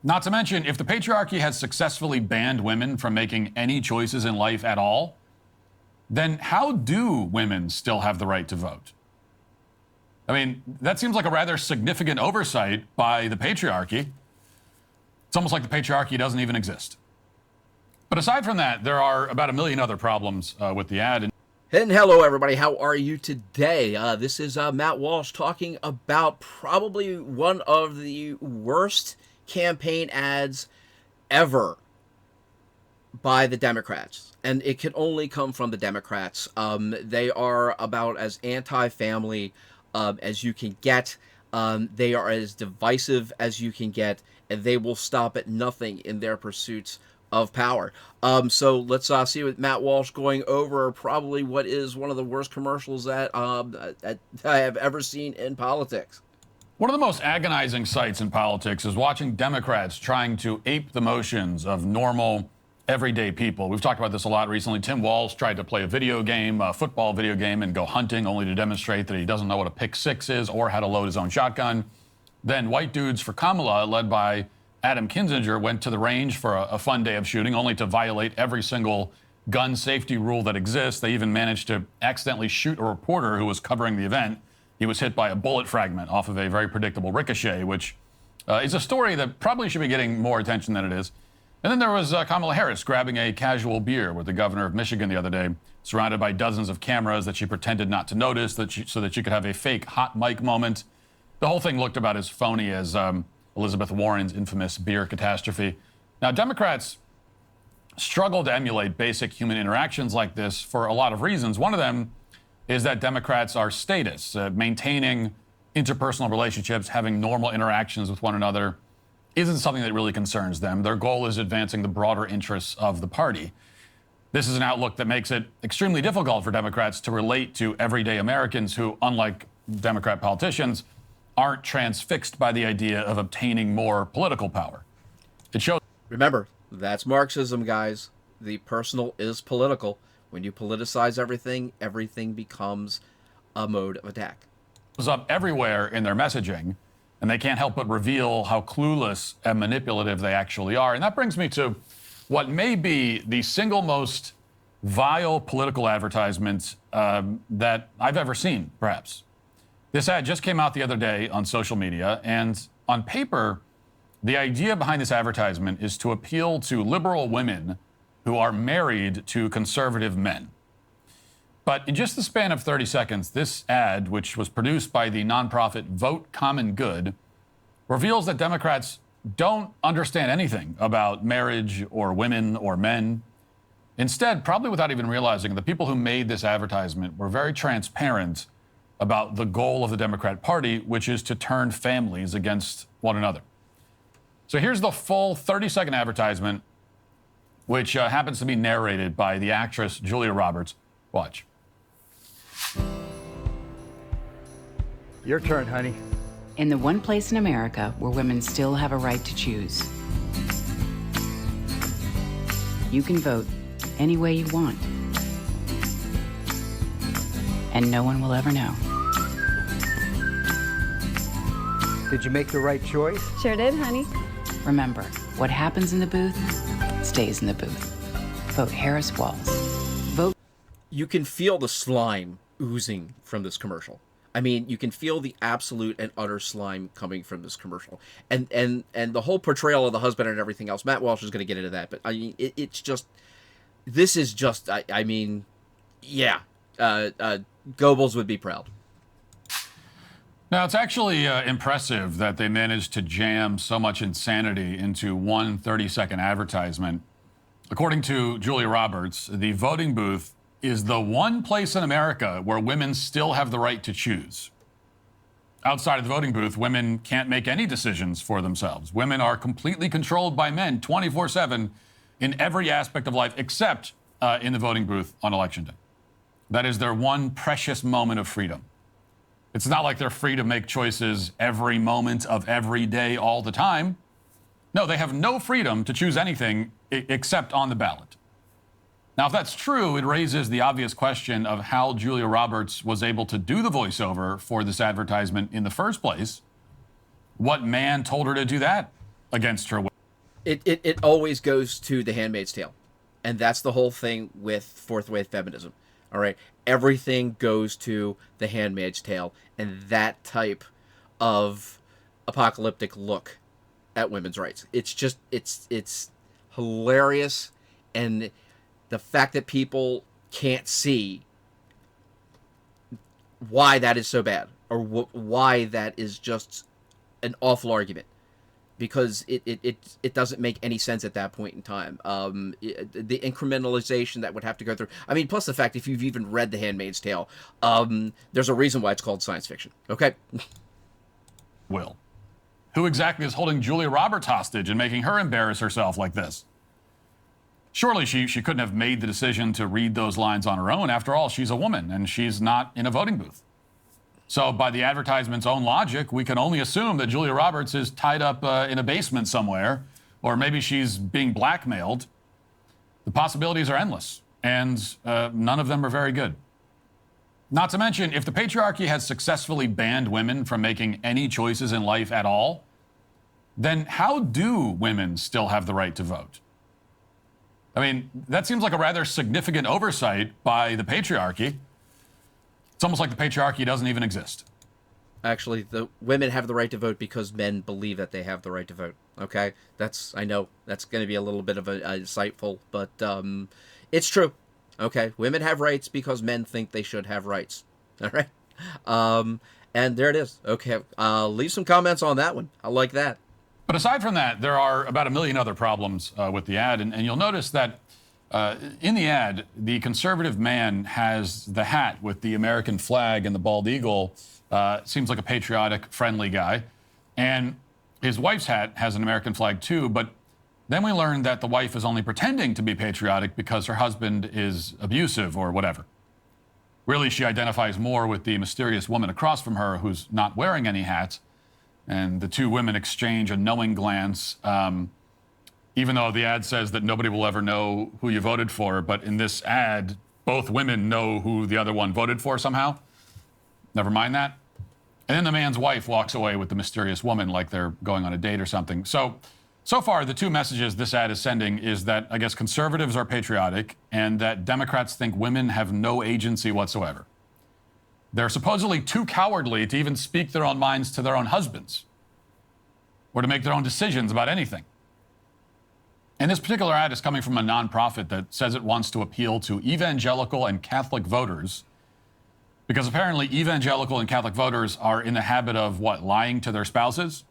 Not to mention, if the patriarchy has successfully banned women from making any choices in life at all, then how do women still have the right to vote? I mean, that seems like a rather significant oversight by the patriarchy. It's almost like the patriarchy doesn't even exist. But aside from that, there are about 1 million other problems with the ad. And hello, everybody. How are you today? This is Matt Walsh talking about probably one of the worst campaign ads ever by the Democrats. And it can only come from the Democrats. They are about as anti-family as you can get. They are as divisive as you can get. And they will stop at nothing in their pursuits of power. So let's see with Matt Walsh going over probably what is one of the worst commercials that I have ever seen in politics. One of the most agonizing sights in politics is watching Democrats trying to ape the motions of normal, everyday people. We've talked about this a lot recently. Tim Walz tried to play a video game, a football video game, and go hunting only to demonstrate that he doesn't know what a pick six is or how to load his own shotgun. Then White Dudes for Kamala, led by Adam Kinzinger, went to the range for a fun day of shooting, only to violate every single gun safety rule that exists. They even managed to accidentally shoot a reporter who was covering the event. He was hit by a bullet fragment off of a very predictable ricochet, which is a story that probably should be getting more attention than it is. And then there was Kamala Harris grabbing a casual beer with the governor of Michigan the other day, surrounded by dozens of cameras that she pretended not to notice so that she could have a fake hot mic moment. The whole thing looked about as phony as Elizabeth Warren's infamous beer catastrophe. Now, Democrats struggle to emulate basic human interactions like this for a lot of reasons. One of them is that Democrats are statists. Maintaining interpersonal relationships, having normal interactions with one another isn't something that really concerns them. Their goal is advancing the broader interests of the party. This is an outlook that makes it extremely difficult for Democrats to relate to everyday Americans who, unlike Democrat politicians, aren't transfixed by the idea of obtaining more political power. It shows. Remember, that's Marxism, guys. The personal is political. When you politicize everything, everything becomes a mode of attack. It up everywhere in their messaging, and they can't help but reveal how clueless and manipulative they actually are. And that brings me to what may be the single most vile political advertisement that I've ever seen, perhaps. This ad just came out the other day on social media, and on paper, the idea behind this advertisement is to appeal to liberal women who are married to conservative men. But in just the span of 30 seconds, this ad, which was produced by the nonprofit Vote Common Good, reveals that Democrats don't understand anything about marriage or women or men. Instead, probably without even realizing, the people who made this advertisement were very transparent about the goal of the Democrat Party, which is to turn families against one another. So here's the full 30-second advertisement, which happens to be narrated by the actress Julia Roberts. Watch. Your turn, honey. In the one place in America where women still have a right to choose, you can vote any way you want. And no one will ever know. Did you make the right choice? Sure did, honey. Remember, what happens in the booth stays in the booth. Vote Harris Walz. Vote. You can feel the slime oozing from this commercial. I mean, you can feel the absolute and utter slime coming from this commercial. And the whole portrayal of the husband and everything else. Matt Walsh is going to get into that. But, I mean, it's just... This is just... I mean, yeah. Goebbels would be proud. Now, it's actually impressive that they managed to jam so much insanity into one 30-second advertisement. According to Julia Roberts, the voting booth is the one place in America where women still have the right to choose. Outside of the voting booth, women can't make any decisions for themselves. Women are completely controlled by men 24/7 in every aspect of life, except in the voting booth on Election Day. That is their one precious moment of freedom. It's not like they're free to make choices every moment of every day, all the time. No, they have no freedom to choose anything except on the ballot. Now, if that's true, it raises the obvious question of how Julia Roberts was able to do the voiceover for this advertisement in the first place. What man told her to do that against her will? It always goes to The Handmaid's Tale. And that's the whole thing with fourth wave feminism. All right. Everything goes to The Handmaid's Tale and that type of apocalyptic look at women's rights. It's just, it's hilarious. And the fact that people can't see why that is so bad, or why that is just an awful argument, because it doesn't make any sense at that point in time. The incrementalization that would have to go through. I mean, plus the fact, if you've even read The Handmaid's Tale, there's a reason why it's called science fiction. Okay. Will, who exactly is holding Julia Roberts hostage and making her embarrass herself like this? Surely she couldn't have made the decision to read those lines on her own. After all, she's a woman and she's not in a voting booth. So by the advertisement's own logic, we can only assume that Julia Roberts is tied up in a basement somewhere, or maybe she's being blackmailed. The possibilities are endless, and none of them are very good. Not to mention, if the patriarchy has successfully banned women from making any choices in life at all, then how do women still have the right to vote? I mean, that seems like a rather significant oversight by the patriarchy. It's almost like the patriarchy doesn't even exist. Actually, the women have the right to vote because men believe that they have the right to vote. Okay? I know that's going to be a little bit of a insightful, but it's true. Okay? Women have rights because men think they should have rights. All right? And there it is. Okay. Leave some comments on that one. I like that. But aside from that, there are about a million other problems with the ad. And you'll notice that in the ad, the conservative man has the hat with the American flag and the bald eagle. Seems like a patriotic, friendly guy. And his wife's hat has an American flag too. But then we learn that the wife is only pretending to be patriotic because her husband is abusive or whatever. Really, she identifies more with the mysterious woman across from her who's not wearing any hat. And the two women exchange a knowing glance, even though the ad says that nobody will ever know who you voted for. But in this ad, both women know who the other one voted for somehow. Never mind that. And then the man's wife walks away with the mysterious woman like they're going on a date or something. So far, the two messages this ad is sending is that, I guess, conservatives are patriotic and that Democrats think women have no agency whatsoever. They're supposedly too cowardly to even speak their own minds to their own husbands or to make their own decisions about anything. And this particular ad is coming from a nonprofit that says it wants to appeal to evangelical and Catholic voters, because apparently evangelical and Catholic voters are in the habit of lying to their spouses.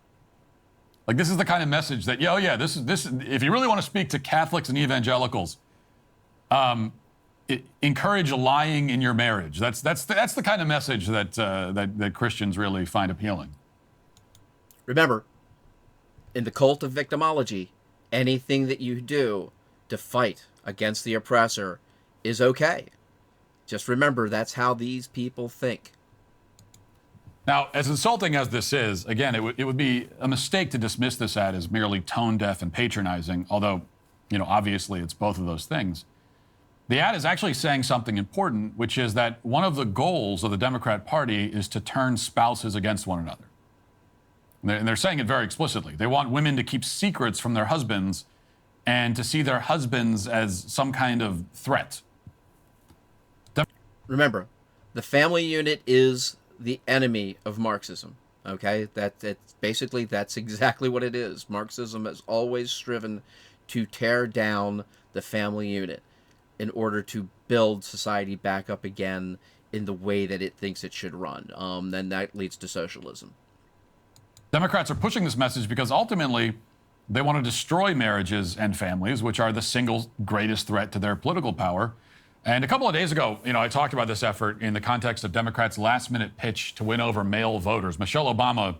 Like, this is the kind of message that, this if you really want to speak to Catholics and evangelicals, encourage lying in your marriage. That's the kind of message that Christians really find appealing. Remember, in the cult of victimology, anything that you do to fight against the oppressor is okay. Just remember, that's how these people think. Now, as insulting as this is, again, it would be a mistake to dismiss this ad as merely tone-deaf and patronizing, although, obviously it's both of those things. The ad is actually saying something important, which is that one of the goals of the Democrat Party is to turn spouses against one another. And they're saying it very explicitly. They want women to keep secrets from their husbands and to see their husbands as some kind of threat. Remember, the family unit is the enemy of Marxism. Okay? That's exactly what it is. Marxism has always striven to tear down the family unit in order to build society back up again in the way that it thinks it should run. Then that leads to socialism. Democrats are pushing this message because ultimately they want to destroy marriages and families, which are the single greatest threat to their political power. And a couple of days ago, I talked about this effort in the context of Democrats' last-minute pitch to win over male voters. Michelle Obama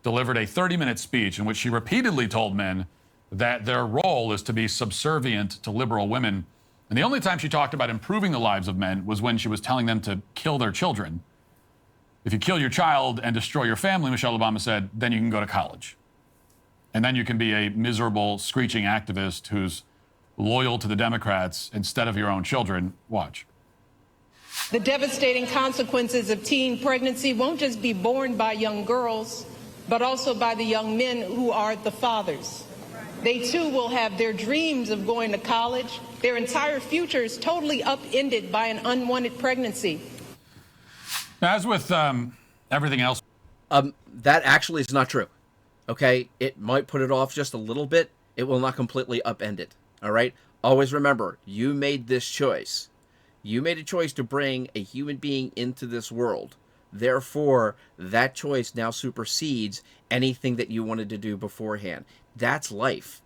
delivered a 30-minute speech in which she repeatedly told men that their role is to be subservient to liberal women. And the only time she talked about improving the lives of men was when she was telling them to kill their children. If you kill your child and destroy your family, Michelle Obama said, then you can go to college. And then you can be a miserable, screeching activist who's loyal to the Democrats instead of your own children. Watch. The devastating consequences of teen pregnancy won't just be borne by young girls, but also by the young men who are the fathers. They too will have their dreams of going to college. Their entire future is totally upended by an unwanted pregnancy. As with everything else, That actually is not true. Okay, it might put it off just a little bit. It will not completely upend it. All right. Always remember, you made this choice. You made a choice to bring a human being into this world. Therefore, that choice now supersedes anything that you wanted to do beforehand. That's life.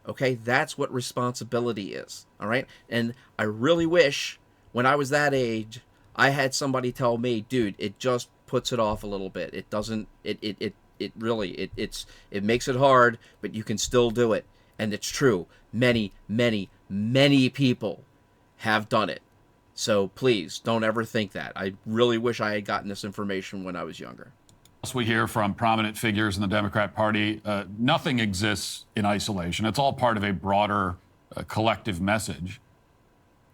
Okay, that's what responsibility is. All right, and I really wish when I was that age, I had somebody tell me, dude, it just puts it off a little bit. It doesn't. It really. It makes it hard, but you can still do it, and it's true. Many people have done it. So please don't ever think that. I really wish I had gotten this information when I was younger. we hear from prominent figures in the Democrat Party, nothing exists in isolation. It's all part of a broader collective message.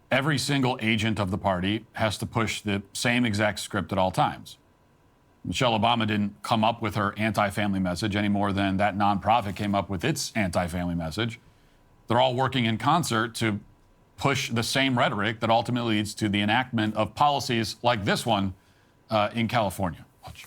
Every single agent of the party has to push the same exact script at all times. Michelle Obama didn't come up with her anti-family message any more than that nonprofit came up with its anti-family message. They're all working in concert to push the same rhetoric that ultimately leads to the enactment of policies like this one in California. Watch.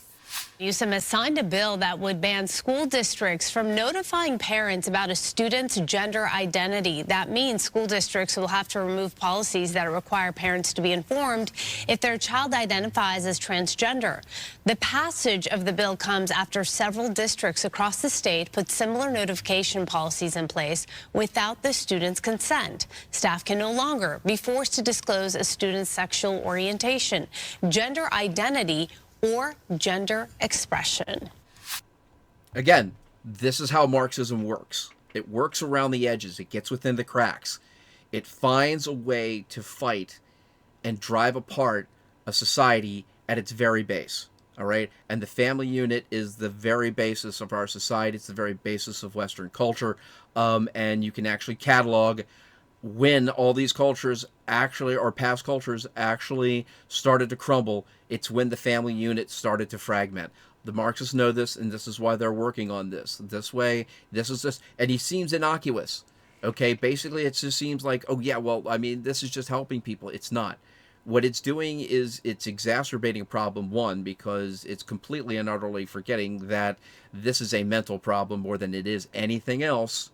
Newsom has signed a bill that would ban school districts from notifying parents about a student's gender identity. That means school districts will have to remove policies that require parents to be informed if their child identifies as transgender. The passage of the bill comes after several districts across the state put similar notification policies in place without the student's consent. Staff can no longer be forced to disclose a student's sexual orientation, gender identity, or gender expression. Again, this is how Marxism works. It works around the edges. It gets within the cracks. It finds a way to fight and drive apart a society at its very base. All right? And the family unit is the very basis of our society. It's the very basis of Western culture. And you can actually catalog when all these cultures actually, or past cultures actually started to crumble. It's when the family unit started to fragment. The Marxists know this, and this is why they're working on this. This way, this is just, and he seems innocuous. Okay, basically it just seems like, oh yeah, well, I mean, this is just helping people. It's not. What it's doing is it's exacerbating a problem, one, because it's completely and utterly forgetting that this is a mental problem more than it is anything else.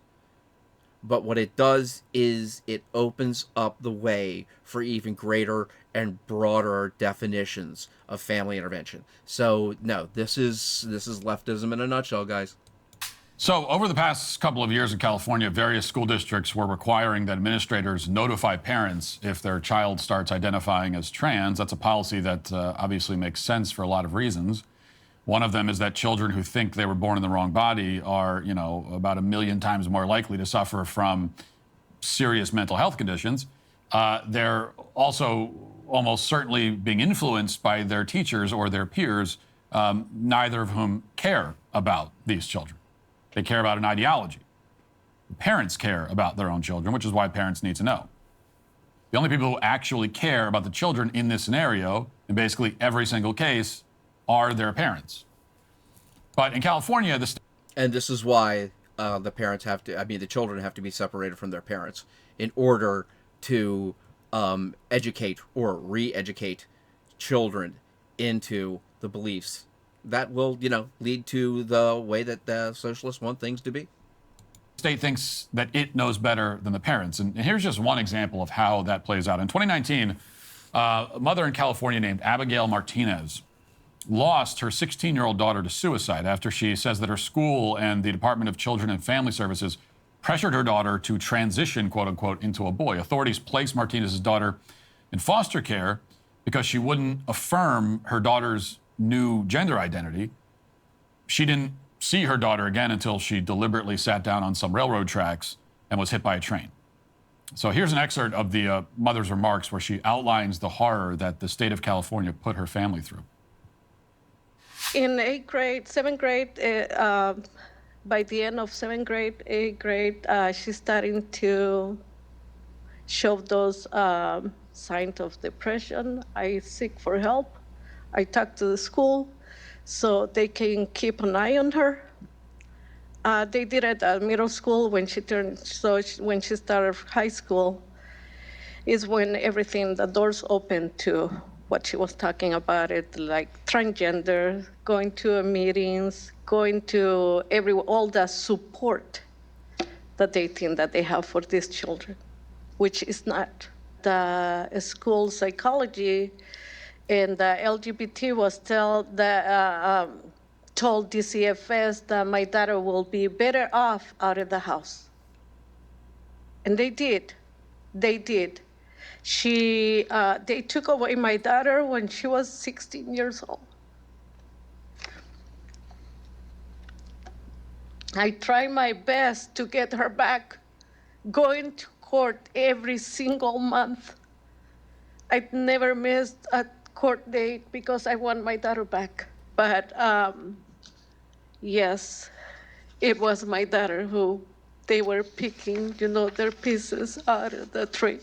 But what it does is it opens up the way for even greater and broader definitions of family intervention. So no, this is leftism in a nutshell, guys. So over the past couple of years in California, various school districts were requiring that administrators notify parents if their child starts identifying as trans. That's a policy that obviously makes sense for a lot of reasons. One of them is that children who think they were born in the wrong body are, you know, about 1 million times more likely to suffer from serious mental health conditions. They're also almost certainly being influenced by their teachers or their peers, neither of whom care about these children. They care about an ideology. Parents care about their own children, which is why parents need to know. The only people who actually care about the children in this scenario, in basically every single case, are their parents. But in California, and this is why the parents have to, the children have to be separated from their parents in order to educate or re-educate children into the beliefs that will, lead to the way that the socialists want things to be. The state thinks that it knows better than the parents. And here's just one example of how that plays out. In 2019, a mother in California named Abigail Martinez lost her 16-year-old daughter to suicide after she says that her school and the Department of Children and Family Services pressured her daughter to transition, quote unquote, into a boy. Authorities placed Martinez's daughter in foster care because she wouldn't affirm her daughter's new gender identity. She didn't see her daughter again until she deliberately sat down on some railroad tracks and was hit by a train. So here's an excerpt of the mother's remarks where she outlines the horror that the state of California put her family through. In 7th grade, by the end of 7th grade, 8th grade, she's starting to show those signs of depression. I seek for help. I talk to the school so they can keep an eye on her. They did it at middle school when she turned, when she started high school, is when everything, the doors opened to what she was talking about, it like transgender, going to meetings, going to all the support that they think that they have for these children, which is not. The school psychology and the LGBT was told DCFS that my daughter will be better off out of the house. And they did. They did. They took away my daughter when she was 16 years old. I tried my best to get her back, going to court every single month. I never missed a court date because I want my daughter back. But yes, it was my daughter who they were picking, their pieces out of the tree.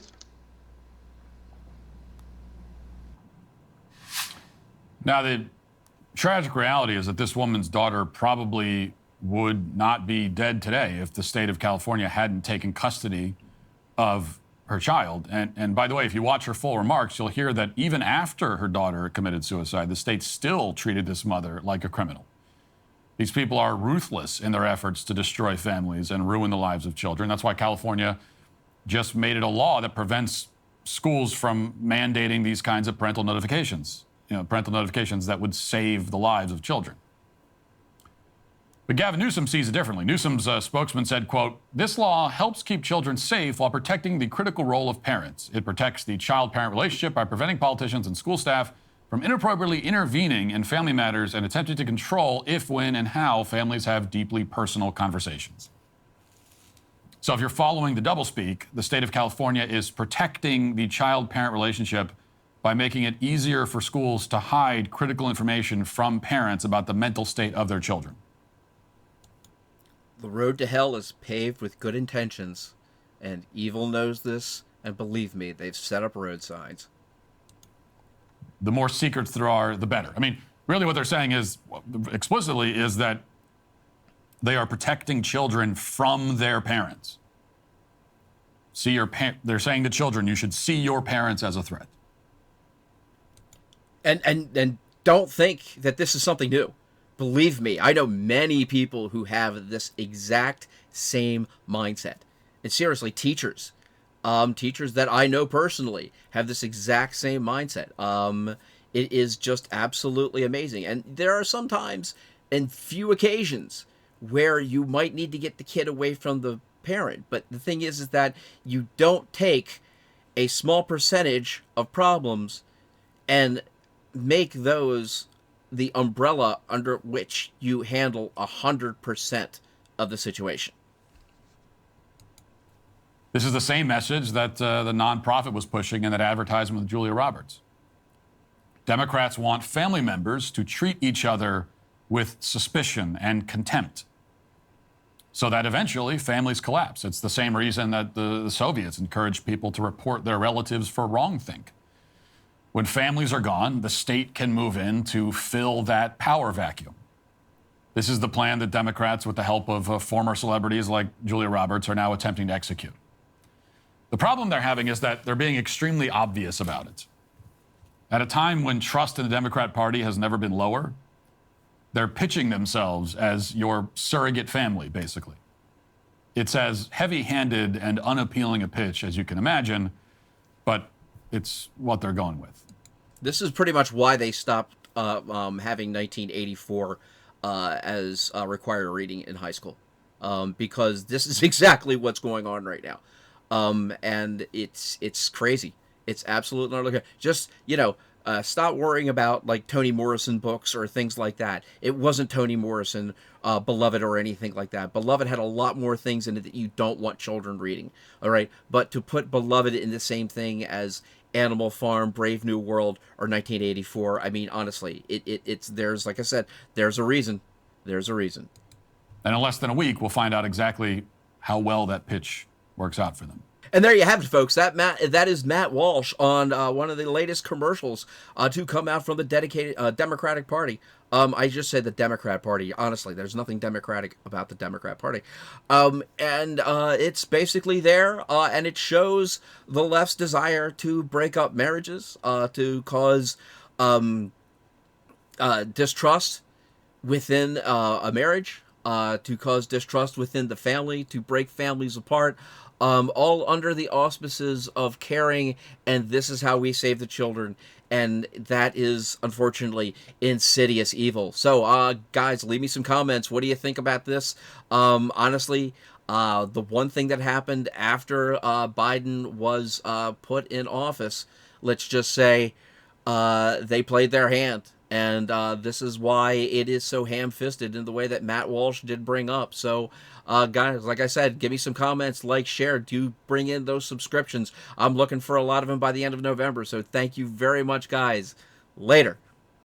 Now, the tragic reality is that this woman's daughter probably would not be dead today if the state of California hadn't taken custody of her child. And by the way, if you watch her full remarks, you'll hear that even after her daughter committed suicide, the state still treated this mother like a criminal. These people are ruthless in their efforts to destroy families and ruin the lives of children. That's why California just made it a law that prevents schools from mandating these kinds of parental notifications. Parental notifications that would save the lives of children. But Gavin Newsom sees it differently. Newsom's spokesman said, quote, "This law helps keep children safe while protecting the critical role of parents. It protects the child-parent relationship by preventing politicians and school staff from inappropriately intervening in family matters and attempting to control if, when, and how families have deeply personal conversations." So if you're following the doublespeak, the state of California is protecting the child-parent relationship by making it easier for schools to hide critical information from parents about the mental state of their children. The road to hell is paved with good intentions, and evil knows this, and believe me, they've set up road signs. The more secrets there are, the better. I mean, really what they're saying is, explicitly, is that they are protecting children from their parents. They're saying to children, you should see your parents as a threat. And don't think that this is something new. Believe me, I know many people who have this exact same mindset. And seriously, teachers that I know personally have this exact same mindset. It is just absolutely amazing. And there are some times and few occasions where you might need to get the kid away from the parent. But the thing is that you don't take a small percentage of problems and make those the umbrella under which you handle 100% of the situation. This is the same message that the nonprofit was pushing in that advertisement with Julia Roberts. Democrats want family members to treat each other with suspicion and contempt so that eventually families collapse. It's the same reason that the Soviets encouraged people to report their relatives for wrongthink. When families are gone, the state can move in to fill that power vacuum. This is the plan that Democrats, with the help of former celebrities like Julia Roberts, are now attempting to execute. The problem they're having is that they're being extremely obvious about it. At a time when trust in the Democrat Party has never been lower, they're pitching themselves as your surrogate family, basically. It's as heavy-handed and unappealing a pitch as you can imagine, but it's what they're going with. This is pretty much why they stopped having 1984 as required reading in high school, because this is exactly what's going on right now, and it's crazy. It's absolutely not okay. Just stop worrying about like Toni Morrison books or things like that. It wasn't Toni Morrison, Beloved, or anything like that. Beloved had a lot more things in it that you don't want children reading. All right, but to put Beloved in the same thing as Animal Farm, Brave New World, or 1984, I mean, honestly, there's, like I said, there's a reason. There's a reason. And in less than a week, we'll find out exactly how well that pitch works out for them. And there you have it, folks. That is Matt Walsh on one of the latest commercials to come out from the dedicated Democratic Party. I just said the Democrat Party. Honestly, there's nothing democratic about the Democrat Party. And it's basically there, and it shows the left's desire to break up marriages, to cause distrust within a marriage, to cause distrust within the family, to break families apart, all under the auspices of caring, and this is how we save the children. And that is, unfortunately, insidious evil. So, guys, leave me some comments. What do you think about this? Honestly, the one thing that happened after Biden was put in office, let's just say, they played their hand. And this is why it is so ham-fisted in the way that Matt Walsh did bring up. So, guys, like I said, give me some comments, like, share. Do bring in those subscriptions. I'm looking for a lot of them by the end of November. So thank you very much, guys. Later.